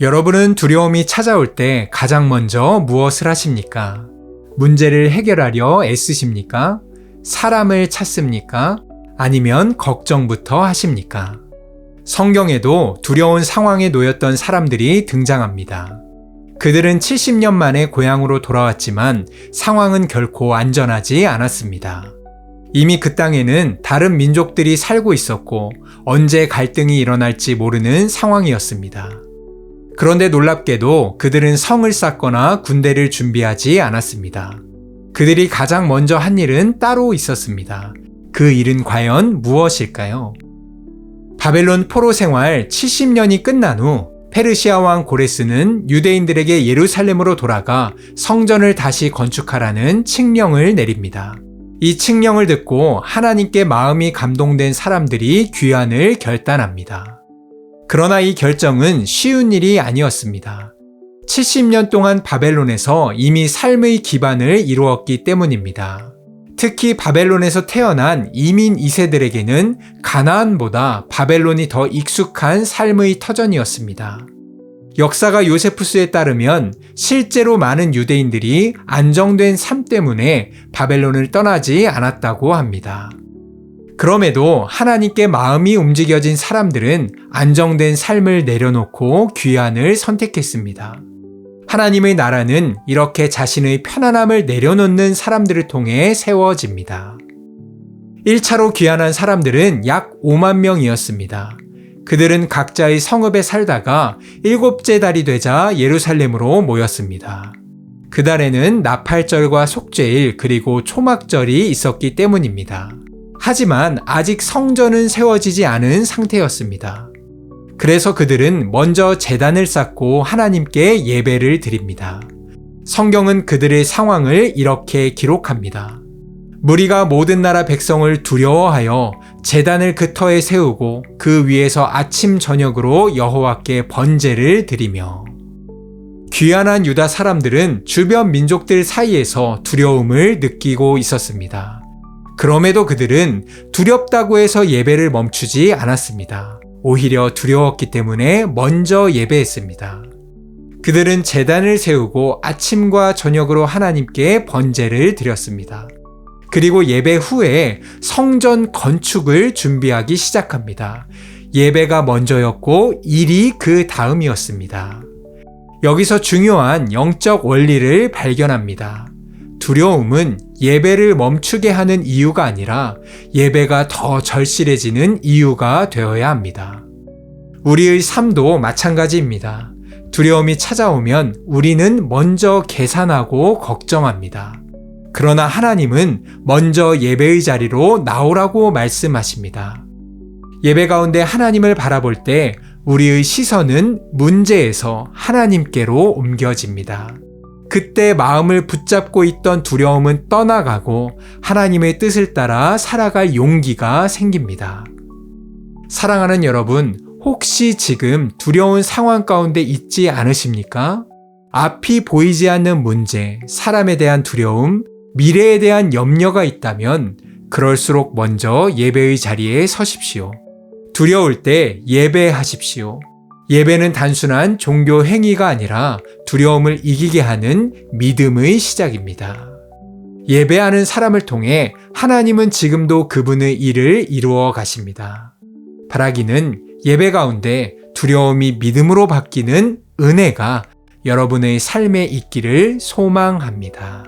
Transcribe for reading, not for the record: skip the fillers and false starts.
여러분은 두려움이 찾아올 때 가장 먼저 무엇을 하십니까? 문제를 해결하려 애쓰십니까? 사람을 찾습니까? 아니면 걱정부터 하십니까? 성경에도 두려운 상황에 놓였던 사람들이 등장합니다. 그들은 70년 만에 고향으로 돌아왔지만 상황은 결코 안전하지 않았습니다. 이미 그 땅에는 다른 민족들이 살고 있었고 언제 갈등이 일어날지 모르는 상황이었습니다. 그런데 놀랍게도 그들은 성을 쌓거나 군대를 준비하지 않았습니다. 그들이 가장 먼저 한 일은 따로 있었습니다. 그 일은 과연 무엇일까요? 바벨론 포로 생활 70년이 끝난 후 페르시아 왕 고레스는 유대인들에게 예루살렘으로 돌아가 성전을 다시 건축하라는 칙령을 내립니다. 이 칙령을 듣고 하나님께 마음이 감동된 사람들이 귀환을 결단합니다. 그러나 이 결정은 쉬운 일이 아니었습니다. 70년 동안 바벨론에서 이미 삶의 기반을 이루었기 때문입니다. 특히 바벨론에서 태어난 이민 2세들에게는 가나안보다 바벨론이 더 익숙한 삶의 터전이었습니다. 역사가 요세푸스에 따르면 실제로 많은 유대인들이 안정된 삶 때문에 바벨론을 떠나지 않았다고 합니다. 그럼에도 하나님께 마음이 움직여진 사람들은 안정된 삶을 내려놓고 귀환을 선택했습니다. 하나님의 나라는 이렇게 자신의 편안함을 내려놓는 사람들을 통해 세워집니다. 1차로 귀환한 사람들은 약 5만 명이었습니다. 그들은 각자의 성읍에 살다가 7째 달이 되자 예루살렘으로 모였습니다. 그 달에는 나팔절과 속죄일 그리고 초막절이 있었기 때문입니다. 하지만 아직 성전은 세워지지 않은 상태였습니다. 그래서 그들은 먼저 제단을 쌓고 하나님께 예배를 드립니다. 성경은 그들의 상황을 이렇게 기록합니다. 무리가 모든 나라 백성을 두려워하여 제단을 그 터에 세우고 그 위에서 아침 저녁으로 여호와께 번제를 드리며. 귀환한 유다 사람들은 주변 민족들 사이에서 두려움을 느끼고 있었습니다. 그럼에도 그들은 두렵다고 해서 예배를 멈추지 않았습니다. 오히려 두려웠기 때문에 먼저 예배했습니다. 그들은 제단을 세우고 아침과 저녁으로 하나님께 번제를 드렸습니다. 그리고 예배 후에 성전 건축을 준비하기 시작합니다. 예배가 먼저였고 일이 그 다음이었습니다. 여기서 중요한 영적 원리를 발견합니다. 두려움은 예배를 멈추게 하는 이유가 아니라 예배가 더 절실해지는 이유가 되어야 합니다. 우리의 삶도 마찬가지입니다. 두려움이 찾아오면 우리는 먼저 계산하고 걱정합니다. 그러나 하나님은 먼저 예배의 자리로 나오라고 말씀하십니다. 예배 가운데 하나님을 바라볼 때 우리의 시선은 문제에서 하나님께로 옮겨집니다. 그때 마음을 붙잡고 있던 두려움은 떠나가고 하나님의 뜻을 따라 살아갈 용기가 생깁니다. 사랑하는 여러분, 혹시 지금 두려운 상황 가운데 있지 않으십니까? 앞이 보이지 않는 문제, 사람에 대한 두려움, 미래에 대한 염려가 있다면 그럴수록 먼저 예배의 자리에 서십시오. 두려울 때 예배하십시오. 예배는 단순한 종교 행위가 아니라 두려움을 이기게 하는 믿음의 시작입니다. 예배하는 사람을 통해 하나님은 지금도 그분의 일을 이루어 가십니다. 바라기는 예배 가운데 두려움이 믿음으로 바뀌는 은혜가 여러분의 삶에 있기를 소망합니다.